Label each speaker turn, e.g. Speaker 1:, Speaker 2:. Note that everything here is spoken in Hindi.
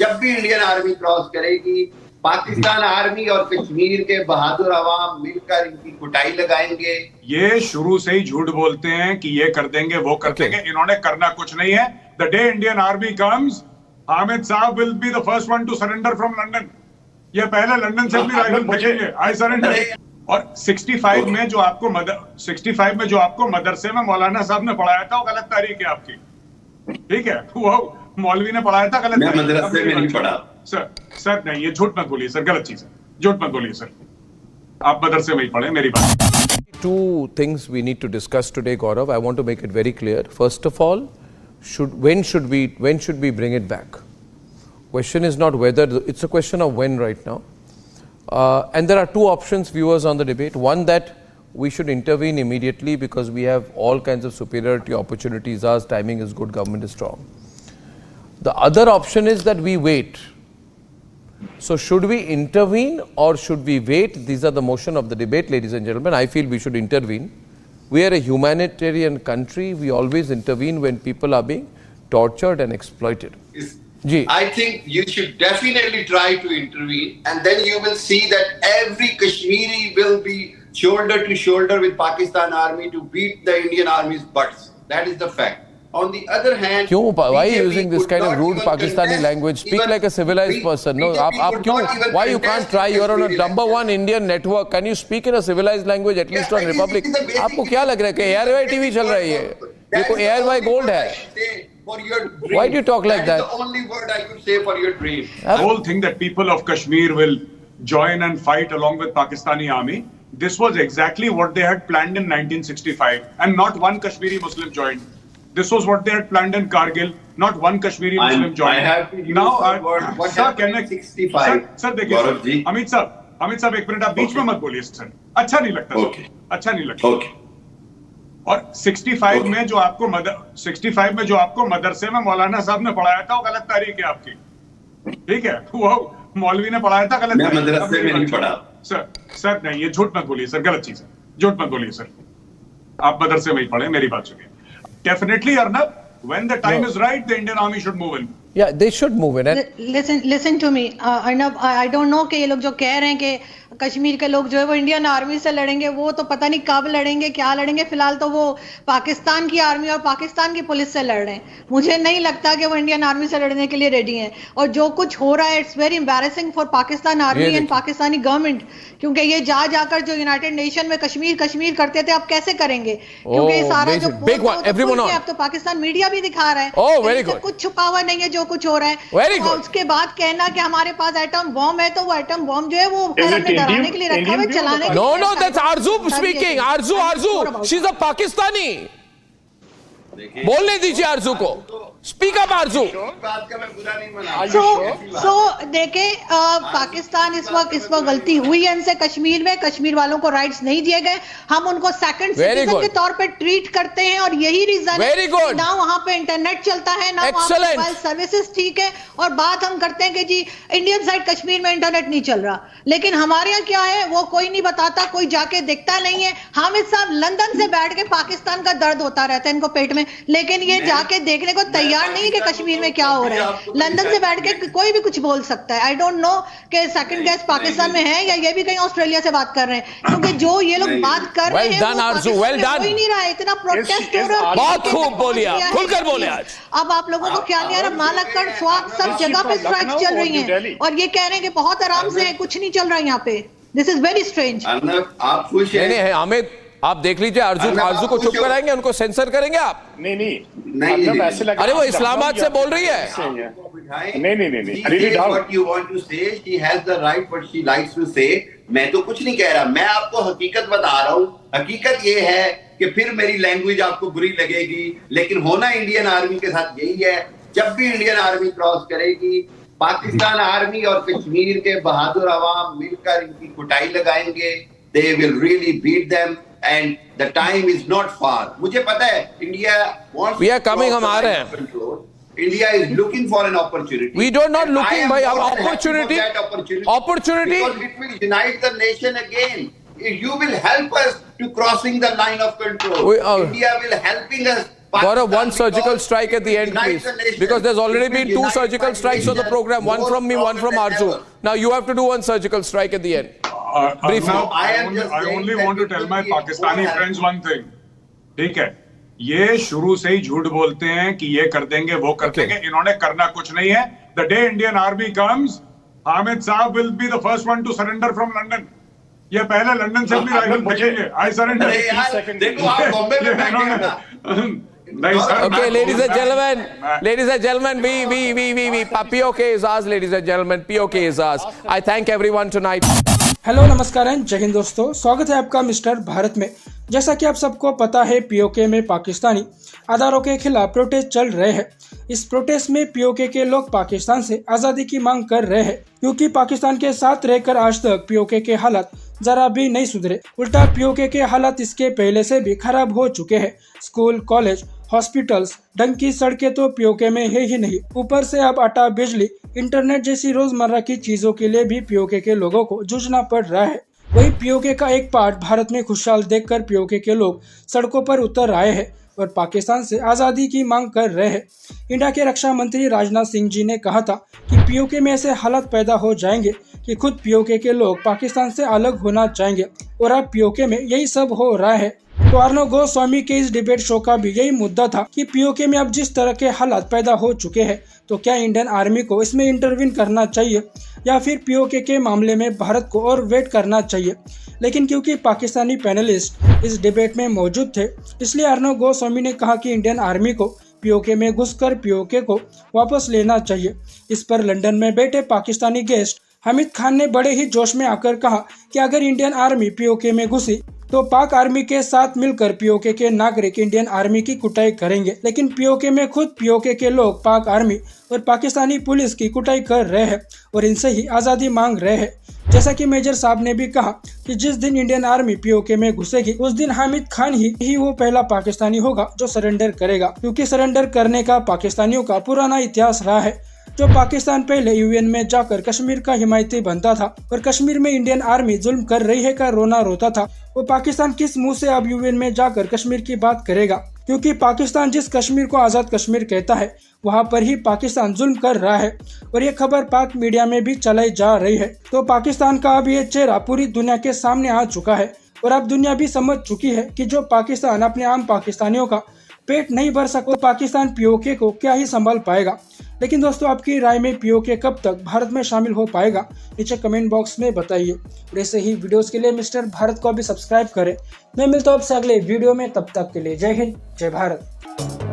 Speaker 1: जब भी इंडियन आर्मी क्रॉस करेगी, पाकिस्तान आर्मी और कश्मीर के बहादुर अवाम मिलकर इनकी कुटाई लगाएंगे।
Speaker 2: ये शुरू से ही झूठ बोलते हैं कि ये कर देंगे वो कर देंगे, इन्होंने करना कुछ नहीं है। The day Indian army comes, Hamid साहब will be the first one to surrender from London. ये पहले लंदन से अपनी राइफल फेंकेंगे, आई सरेंडर। और 65 में जो आपको मदरसे में मौलाना साहब ने पढ़ाया था वो गलत तारीख है आपकी, ठीक है? वो मौलवी ने पढ़ाया था गलत।
Speaker 1: मैं मदरसे में नहीं पढ़ा
Speaker 2: सर नहीं, ये झूठ मत बोलिए सर, गलत चीज है, झूठ मत बोलिए सर, आप मदरसे में ही पढ़े, मेरी बात।
Speaker 3: Two things we need to discuss today, Gaurav. I want to make it very clear. First of all, when should we bring it back? Question is not whether, it's a question of when right now. And there are two options, viewers, on the debate. One, that we should intervene immediately because we have all kinds of superiority opportunities. Our timing is good, government is strong. The other option is that we wait. So should we intervene or should we wait? These are the motion of the debate, ladies and gentlemen. I feel we should intervene. We are a humanitarian country. We always intervene when people are being tortured and exploited.
Speaker 1: I think you should definitely try to intervene, and then you will see that every Kashmiri will be shoulder to shoulder with Pakistan army to beat the Indian army's butts. That is the fact. On the other hand,
Speaker 3: why are you using this kind of rude Pakistani language? Speak like a civilized person. No, why you can't try? You're on a #1 Indian network. Can you speak in a civilized language at least on Republic? आपको क्या लग रहा है कि ARY TV चल रही है? ये कोई ARY Gold है? Why do you talk like that?
Speaker 1: That is the only word I could say for your dream.
Speaker 2: The whole thing that people of Kashmir will join and fight along with Pakistani army, this was exactly what they had planned in 1965, and not one Kashmiri Muslim joined. This was what they had planned in Kargil. Not one Kashmiri Muslim joined.
Speaker 1: I have to use
Speaker 2: now,
Speaker 1: the word. What happened in 65?
Speaker 2: Sir देखिए, अमित साहब एक मिनट, आप बीच में मत बोलिए सर, अच्छा नहीं लगता। अच्छा नहीं लगता। और 65 में जो आपको मदरसे में मौलाना साहब ने पढ़ाया था वो गलत तारीख है आपकी, ठीक है? वो मौलवी ने पढ़ाया था गलत।
Speaker 1: मैं मदरसे में नहीं पढ़ा
Speaker 2: सर नहीं, ये झूठ मत बोलिए सर, गलत चीज है, झूठ मत बोलिए सर, आप मदरसे में ही पढ़े, मेरी बात सुनिए। Definitely, Arnab, when the time is right, the Indian army should move in.
Speaker 3: Yeah, they should move in.
Speaker 4: Listen to me, Arnab. I don't know कि ये लोग जो कह रहे हैं कि कश्मीर के लोग जो है वो इंडियन आर्मी से लड़ेंगे, वो तो पता नहीं कब लड़ेंगे, क्या लड़ेंगे। फिलहाल तो वो पाकिस्तान की आर्मी और पाकिस्तान की पुलिस से लड़ रहे हैं। मुझे नहीं लगता कि वो इंडियन आर्मी से लड़ने के लिए रेडी हैं। और जो कुछ हो रहा है, it's very embarrassing for Pakistan army and Pakistani government, क्योंकि ये जाकर जो यूनाइटेड नेशन में कश्मीर करते थे, अब कैसे करेंगे? क्योंकि सारा जो अब तो पाकिस्तान मीडिया भी दिखा रहा है, कुछ छुपा हुआ नहीं है जो कुछ हो रहा है। और उसके बाद कहना कि हमारे पास एटम बॉम्ब है, तो वो एटम बॉम्ब जो है वो डराने के लिए रखा हुआ, चलाने के लिए।
Speaker 3: No, that's Arzu speaking. Arzu, she's a Pakistani. बोलने दीजिए आरजू को, स्पीक अप आरजू।
Speaker 4: सो देखे, पाकिस्तान इस वक्त गलती हुई है इनसे। कश्मीर में कश्मीर वालों को राइट्स नहीं दिए गए, हम उनको सेकंड सिटीजन के तौर पे ट्रीट करते हैं, और यही रीजन है ना वहाँ पे इंटरनेट चलता है, ना वहाँ पे मोबाइल सर्विसेज ठीक है। और बात हम करते हैं कि जी इंडियन साइड कश्मीर में इंटरनेट नहीं चल रहा, लेकिन हमारे यहाँ क्या है वो कोई नहीं बताता, कोई जाके देखता नहीं है। हामिद साहब लंदन से बैठ के पाकिस्तान का दर्द होता रहता है इनको पेट में, लेकिन ये जाके देखने को तैयार नहीं कि कश्मीर में क्या हो रहा है। लंदन से बैठ के कोई भी कुछ बोल सकता है। आई डोंट नो कि सेकंड गेस्ट पाकिस्तान में है या ये भी कहीं ऑस्ट्रेलिया से बात कर रहे हैं, क्योंकि जो ये लोग बात कर रहे हैं कोई नहीं रहा है। इतना प्रोटेस्ट हो रहा है,
Speaker 3: बहुत खूब बोलिए, खुलकर बोले आज।
Speaker 4: अब आप लोगों को क्या नहीं आ रहा, मालाकड़, स्वात, सब जगह पे स्ट्राइक्स चल रही हैं, और ये कह रहे हैं कि बहुत आराम से है, कुछ नहीं चल रहा है यहाँ पे। This is very strange.
Speaker 1: आप खुश हैं?
Speaker 3: अमित, आप देख लीजिए, आरजू को चुप कराएंगे, उनको सेंसर करेंगे आप?
Speaker 5: नहीं, ऐसे लगा।
Speaker 3: अरे वो इस्लामाबाद से बोल रही है।
Speaker 5: नहीं।
Speaker 1: What you want to say, she has the right what she likes to say. मैं तो कुछ नहीं कह रहा, मैं आपको हकीकत बता रहा हूँ। हकीकत ये है कि फिर मेरी लैंग्वेज आपको बुरी लगेगी, लेकिन होना इंडियन आर्मी के साथ यही है। जब भी इंडियन आर्मी क्रॉस करेगी, पाकिस्तान आर्मी और कश्मीर के बहादुर अवाम मिलकर इनकी कुटाई लगाएंगे। They will really beat them, and the time is not far. मुझे पता है India wants.
Speaker 3: We are coming, हम आ रहे हैं।
Speaker 1: India is looking for an opportunity.
Speaker 3: We are not looking by opportunity.
Speaker 1: Opportunity because it will unite the nation again. You will help us to crossing the line of control. India will helping us
Speaker 3: Gaurav, one surgical strike at the end, please. Because there's already been 2 surgical strikes on the program. One from me, one from Arju. Now you have to do 1 surgical strike at the end. Briefly.
Speaker 2: I only want to tell my Pakistani friends one thing. ठीक है, ये शुरू से ही झूठ बोलते हैं कि ये कर देंगे, वो कर देंगे. इन्होंने करना कुछ नहीं है. The day Indian Army comes, Hamid Saab will be the first one to surrender from London. ये पहले लंदन से अपनी राइफल फेंकेंगे. I surrender.
Speaker 1: देखो आप बॉम्बे में बैठे हैं.
Speaker 3: Okay, ladies and gentlemen, we, POK is ours, ladies and gentlemen, POK is ours. I thank everyone tonight.
Speaker 6: Hello, नमस्कार एंड जय हिंद दोस्तों, स्वागत है आपका मिस्टर भारत में। जैसा कि आप सबको पता है, पीओके में पाकिस्तानी अदारों के खिलाफ प्रोटेस्ट चल रहे हैं। इस प्रोटेस्ट में पीओके के लोग पाकिस्तान से आज़ादी की मांग कर रहे हैं, क्योंकि पाकिस्तान के साथ रहकर आज तक पीओके के हालात जरा भी नहीं सुधरे। उल्टा पीओके के हालात इसके पहले से भी खराब हो चुके हैं। स्कूल, कॉलेज, हॉस्पिटल्स, ढंग की सड़कें तो पीओके में है ही नहीं। ऊपर से अब आटा, बिजली, इंटरनेट जैसी रोजमर्रा की चीजों के लिए भी पीओके के लोगों को जूझना पड़ रहा है। वही पीओके का एक पार्ट भारत में खुशहाल देखकर पीओके के लोग सड़कों पर उतर आए हैं और पाकिस्तान से आज़ादी की मांग कर रहे हैं। इंडिया के रक्षा मंत्री राजनाथ सिंह जी ने कहा था कि पीओके में ऐसे हालात पैदा हो जाएंगे कि खुद पीओके के लोग पाकिस्तान से अलग होना चाहेंगे, और अब पीओके में यही सब हो रहा है। तो अर्नब गोस्वामी के इस डिबेट शो का भी यही मुद्दा था कि पीओके में अब जिस तरह के हालात पैदा हो चुके हैं, तो क्या इंडियन आर्मी को इसमें इंटरवीन करना चाहिए या फिर पीओके के मामले में भारत को और वेट करना चाहिए। लेकिन क्योंकि पाकिस्तानी पैनलिस्ट इस डिबेट में मौजूद थे, इसलिए अर्नब गोस्वामी ने कहा कि इंडियन आर्मी को पीओके में घुसकर पीओके को वापस लेना चाहिए। इस पर लंदन में बैठे पाकिस्तानी गेस्ट हामिद खान ने बड़े ही जोश में आकर कहा कि अगर इंडियन आर्मी पीओके में घुसी तो पाक आर्मी के साथ मिलकर पीओके के नागरिक इंडियन आर्मी की कुटाई करेंगे। लेकिन पीओके में खुद पीओके के लोग पाक आर्मी और पाकिस्तानी पुलिस की कुटाई कर रहे हैं और इनसे ही आज़ादी मांग रहे हैं। जैसा कि मेजर साहब ने भी कहा कि जिस दिन इंडियन आर्मी पीओके में घुसेगी, उस दिन हामिद खान ही वो पहला पाकिस्तानी होगा जो सरेंडर करेगा, क्योंकि सरेंडर करने का पाकिस्तानियों का पुराना इतिहास रहा है। जो पाकिस्तान पहले यूएन में जाकर कश्मीर का हिमायती बनता था और कश्मीर में इंडियन आर्मी जुल्म कर रही है का रोना रोता था, वो पाकिस्तान किस मुंह से अब यूएन में जाकर कश्मीर की बात करेगा? क्योंकि पाकिस्तान जिस कश्मीर को आज़ाद कश्मीर कहता है, वहाँ पर ही पाकिस्तान जुल्म कर रहा है और ये खबर पाक मीडिया में भी चलाई जा रही है। तो पाकिस्तान का अब ये चेहरा पूरी दुनिया के सामने आ चुका है और अब दुनिया भी समझ चुकी है कि जो पाकिस्तान अपने आम पाकिस्तानियों का पेट नहीं भर सकता, पाकिस्तान पीओके को क्या ही संभाल पाएगा। लेकिन दोस्तों, आपकी राय में पीओके कब तक भारत में शामिल हो पाएगा? नीचे कमेंट बॉक्स में बताइए। ऐसे ही वीडियोस के लिए मिस्टर भारत को भी सब्सक्राइब करें। मैं मिलता हूं आपसे अगले वीडियो में, तब तक के लिए जय हिंद, जय भारत।